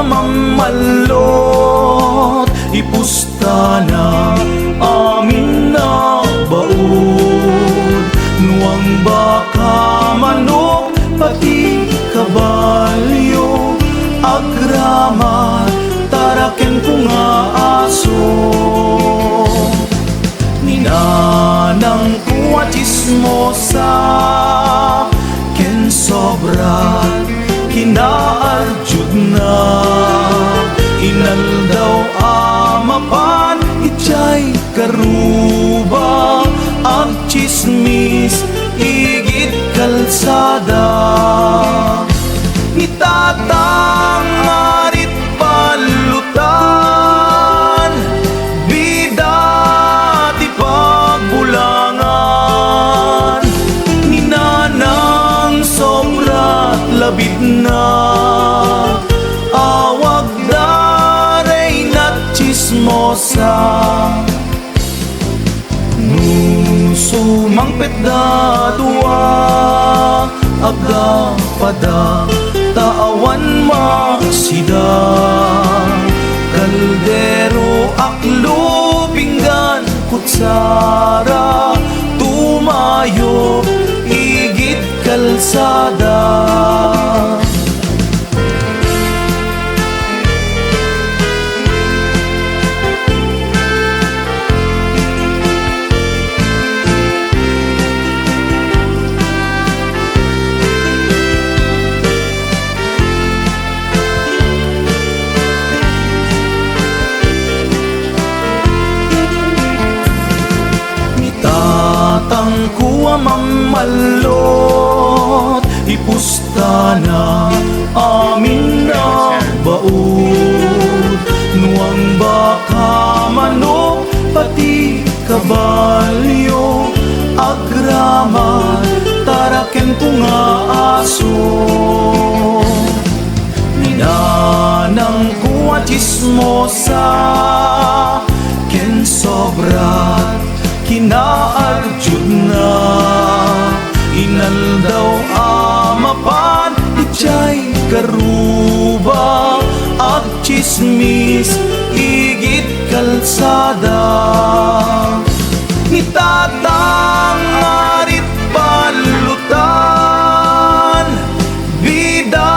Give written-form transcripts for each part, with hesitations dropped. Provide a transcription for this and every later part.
mamalot, ipusta na amin na baon. Nuang baka, manok, pati kabalyo, agrama, taraken ko nga aso. Ninanang kuwa chismosa, ken sobrat kinaaljud na. Inal daw amapan, ichay karuba, ang chismis igit kalsada. Itatang arit palutan, bida ti pagbulangan. Ninanang sobrat labit na, awag daray na chismosa. Sumangpet da dua, aga pada taawan masida. Kaldero, aklo, pinggan, kutsara, tumayo, igit kalsada. Kuwa mamalot, ipusta na amin na baon. Nuang baka, manok, pati kabalyo, agrama, taraken ko nga aso. Ninanang kuwa chismosa, ken sobrat kinaaljud na. Inal daw amapan, ichay karuba, at chismis igit kalsada. Itatang arit palutan, bida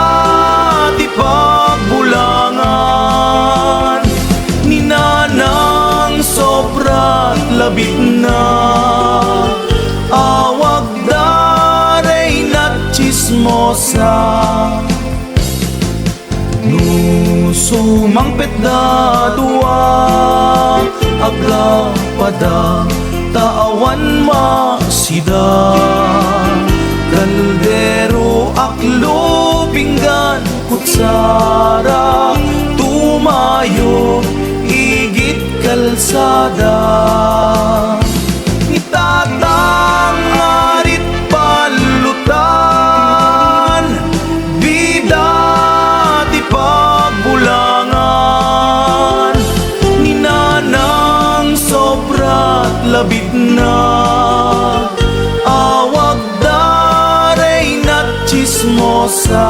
ti pagbulangan. Ninanang sobrat labit na, awag daray na chismosa. Sumangpet da dua, aga pada taawan masida. Kaldero, aklo, pinggan, kutsara, tumayo, igit kalsada. Itatang arit palutan, bida ti pagbulangan. Ninanang sobrat labit na, awag daray na chismosa.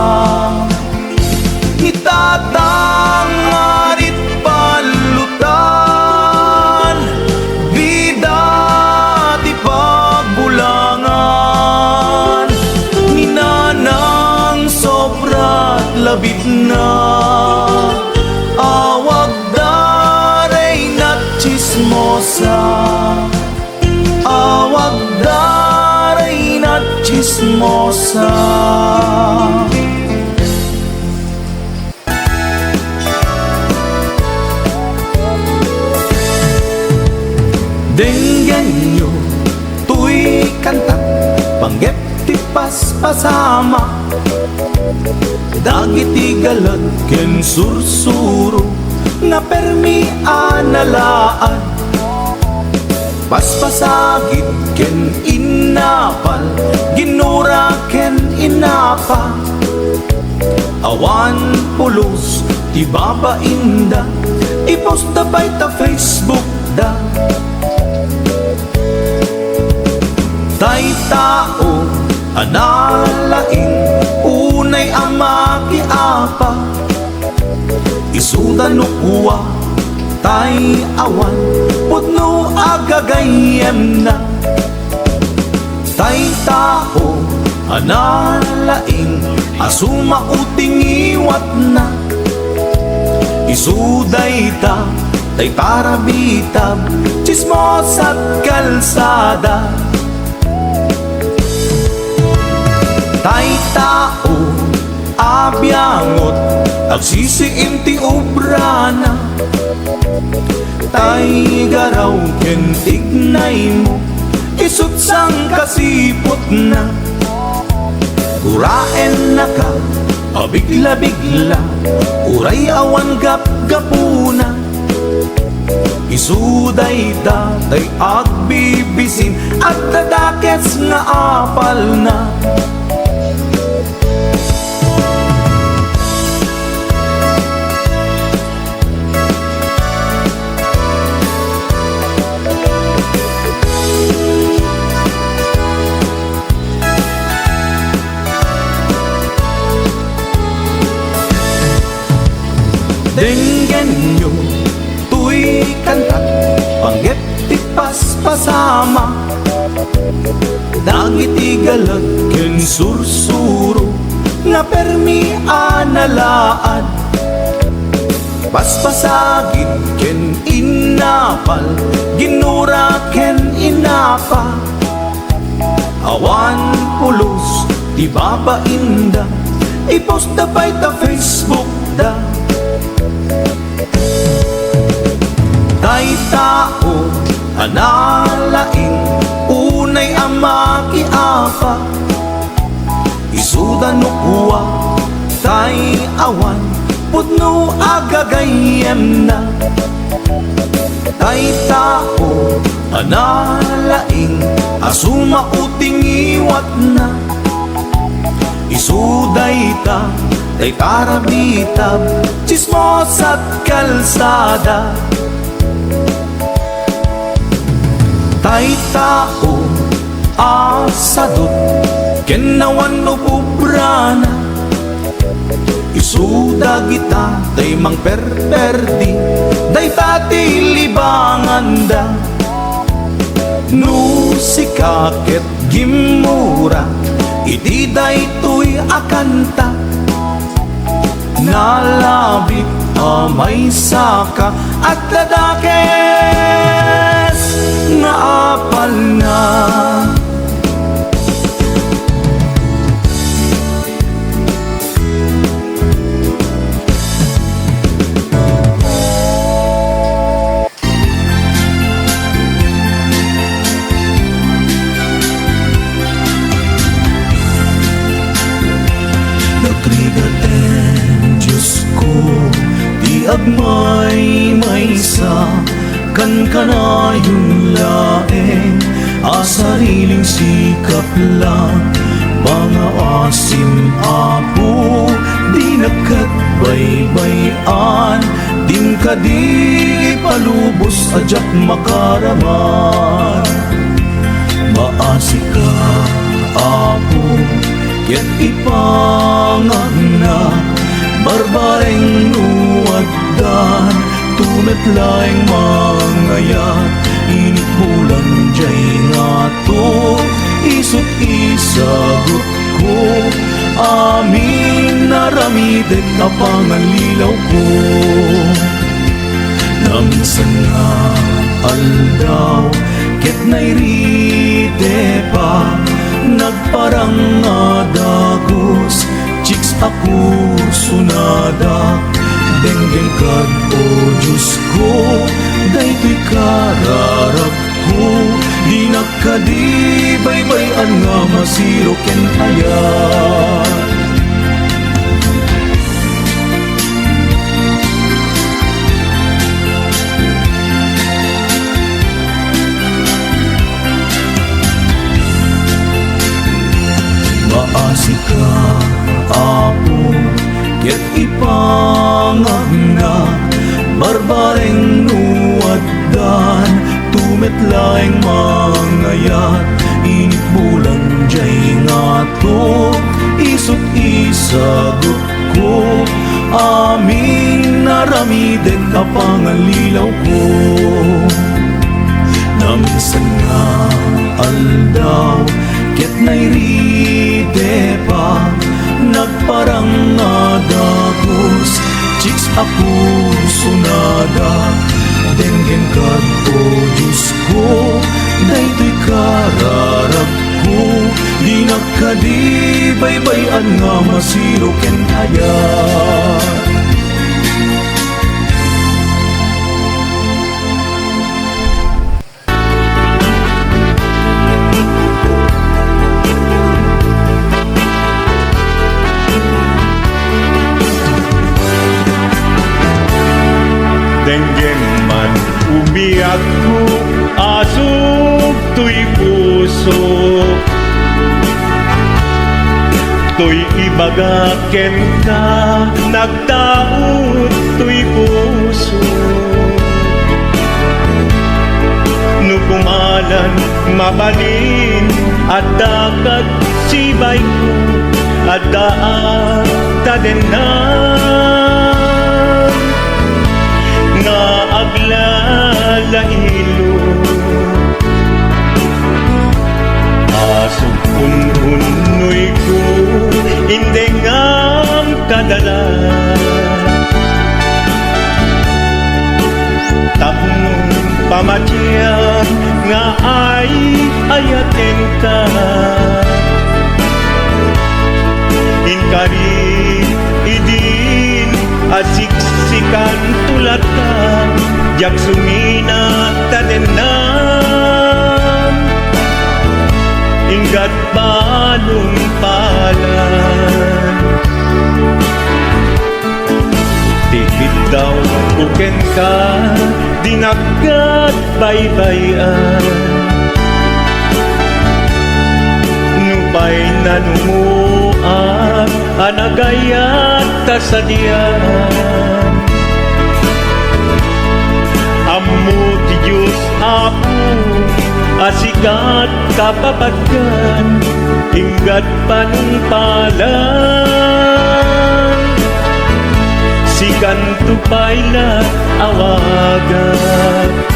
Itatang arit palutan, bida ti pagbulangan. Ninanang sobrat labit na, awag daray na chismosa. Awag daray na chismosa. Denggan nyo, tuy kanta, panggep ti paspasama. Dagiti galat ken sursuro, na permi analaan. Paspasagit ken inapal, ginura ken inapa. Awan pulos, ti babainda, ipost da bay ta Facebook da. Tay tao, analain, unay ama ki apa. isuda no kuwa tay awan pudno agagayem na tay tao analaing asuma uting iwat na isuday ta tay para bitab chismos at kalsada tay tao abyangot agsisiim ti obrana tay garaw ken tignay mo isut sang kasipot na uraen na ka abigla-bigla uray awan gap-gapuna isuday datay agbibisin at dadakes nga apal na Denggen nyo, tuy kantat, panggep ti paspasama dagit igalag ken sursuro nga permi analaan paspasagid ken inapal ginura ken inapa awan pulos ti babainda ipost da pay ta Facebook da tay tao analaing unay ama kiapa isuda no kuwa tay awan pudno agagayem na tay tao analaing asuma uting iwat na isuday ta tay para bitab chismos at kalsada tay tao asadot kenawan no pubrana isuda kita tay mang perperdi day tati libanganda no sikaket gimura iti day tuy akanta nalabit amay saka at dadakes nga apal na nagrigaten Diyos ko di agmay maysa kan kanayong laeng asariling sikap lang mga asim apo di nagkatbaybayan din ka di palubos ajak makaraman maasi ka apo ket ipangagna barbareng nuwaddan tumetlaeng mangayat init bulan jay nga to isut isagot ko amin naramitek kapanganlilaw ko namsan nga aldaw ket nairite pa nagparang nga dagos chicks ako sunada denggen kad o Diyos ko daytoy kararap ko di nakadibaybayan nga masiro ken ayat maasi ka apo ket ipangagna barbareng nuwaddan tumetlaeng mangayat init bulan jay nga to isut isagot ko aming naramiden kapangalilaw ko. Na minsan nga aldaw ket nairide pa nagparang nadagos chicks ako sunada denggen kad o Diyos ko daytoy kararag ko di nakadibaybayan nga masiro ken hayat. Denggen man umiyak ko asok to'y puso to'y ibagaken ka nagtaot to'y puso nukumalan mabalin at dakat sibay ko at daan tadenan nga aglalailo asog unhunoy ko hindi ngam kadala tapong pamatyan nga ay ayaten ka inkari idin asiksikan tulat ka jak sumina tadenan inggat balong palan tikit daw kuken ka dinagat baybayan nubay nanumuan anagayat tasadian ammo ti Diyos apo asikat kapapatkan inggat panungpalan sikan tupayla awagan.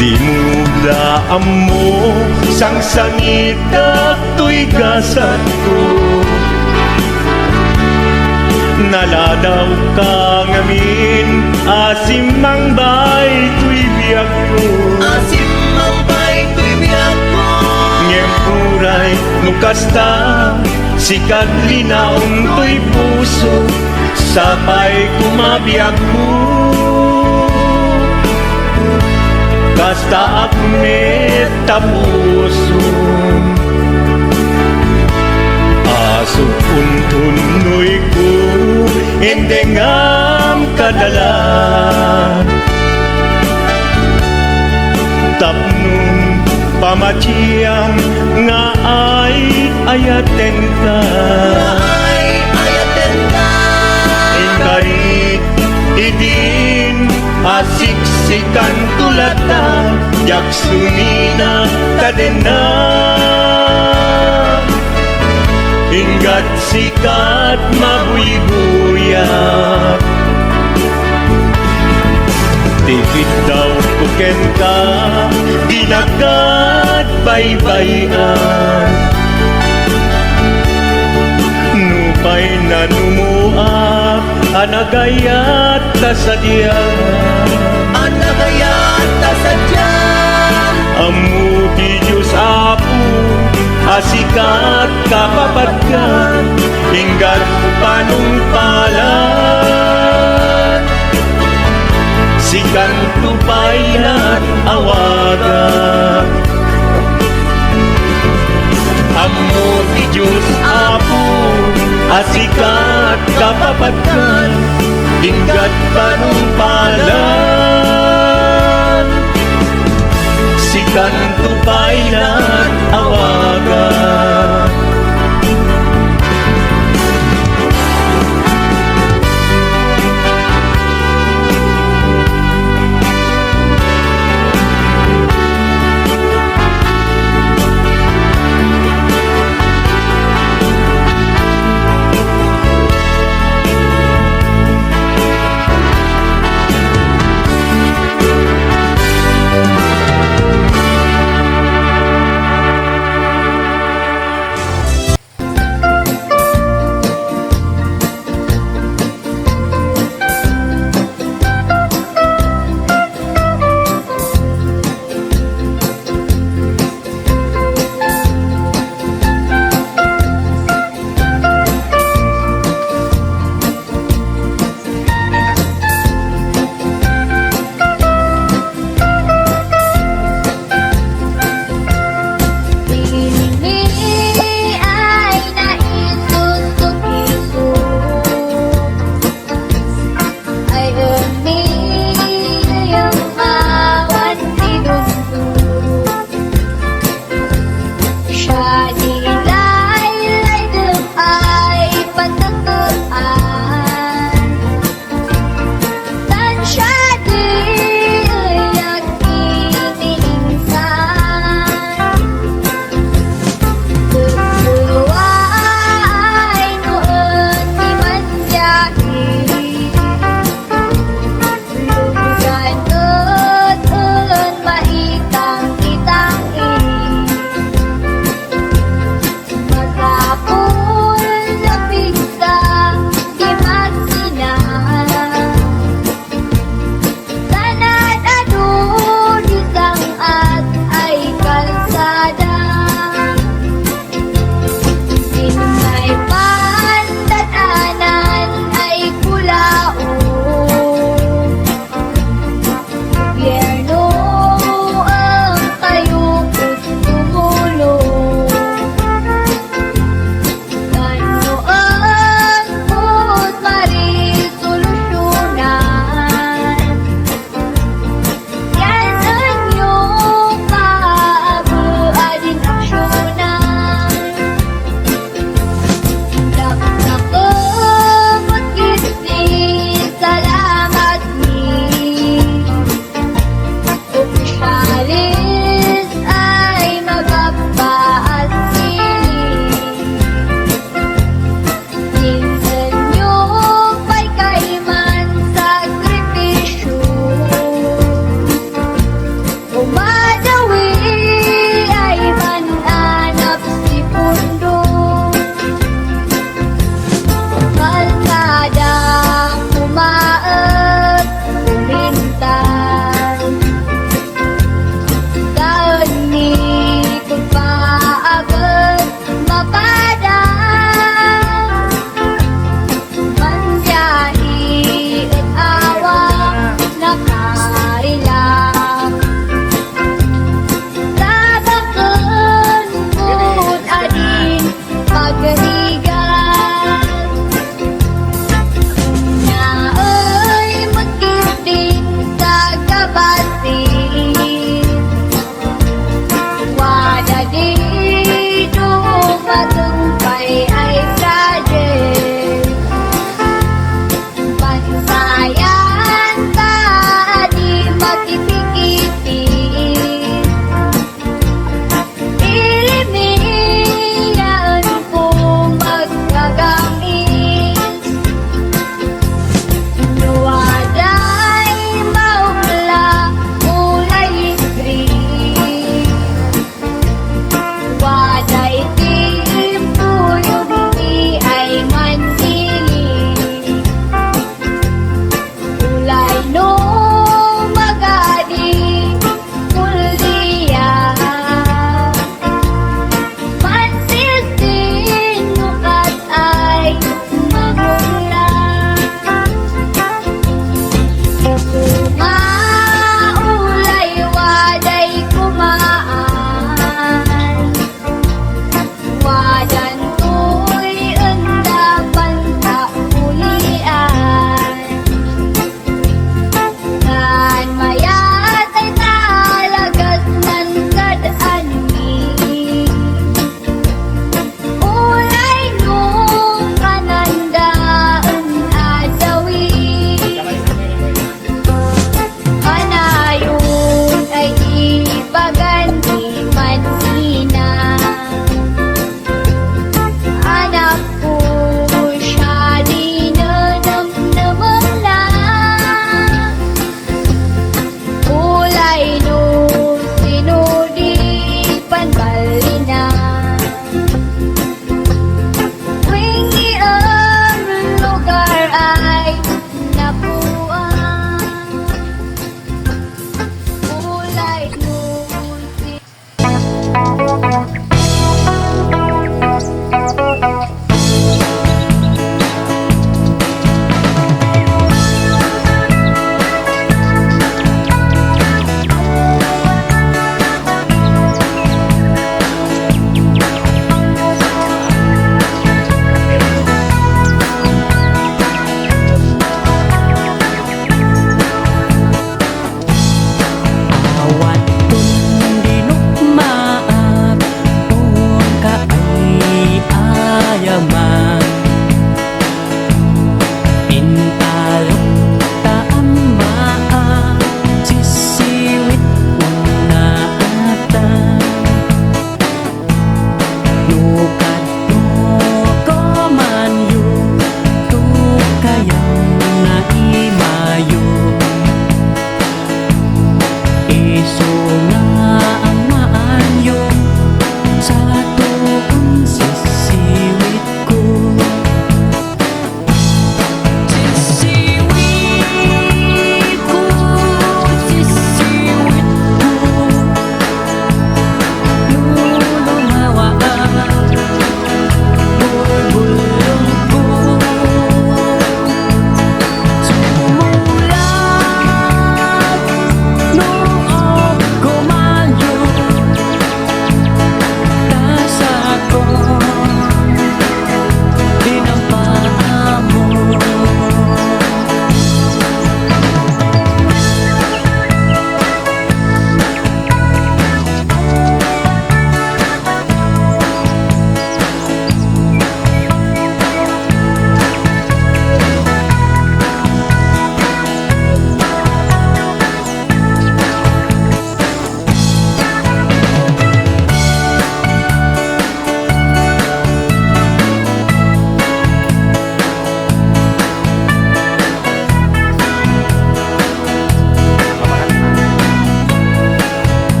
Di mo daan mo sang sangita to'y gasat ko naladaw ka ngamin asimang bay to'y biyak ko Asimang bay to'y biyak ko ngempuray nukasta sikat linaong to'y puso sapay kumabiyak ko kasta akmet tapuso asok untunoy ko endengam kadala tapnong pamatiyang nga ay ayaten ka ay ayaten ka ingkarit idin asiksikan tulatan jak sumina kadena inggat sikat mabuy-buyak tipid daw kuken ka dinagat baybayan nupay nanumuak anagayat tasadyan anagayat tasadyan amu ti Diyos apo asikat kapapatkan inggat panungpalan sikan tupayan awagan sikat kapapatkan, hinggat panumpalan. Sikan tupailan awagan.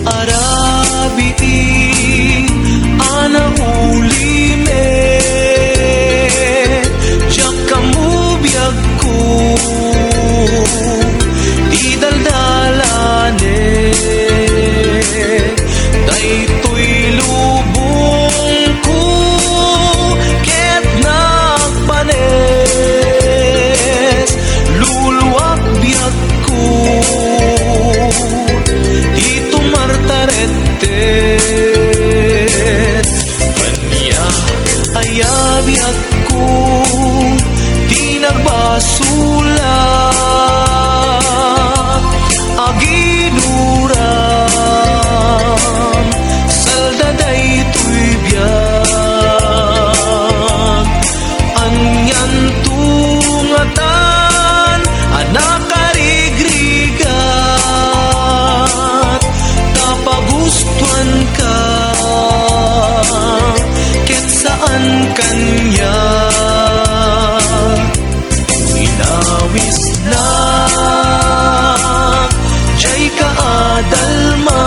Arabi ana ulime jak kamu biag ko di daldalane daytoy lubong ko ket nagpanes luluwak biag ko dito martaretes kanya ayabi ako di nagbasulat aginuram saldaday tuy biyag anyan tungatan anak karigrigat tapagustuhan ka ket saan kanya inawis na jay kaadalma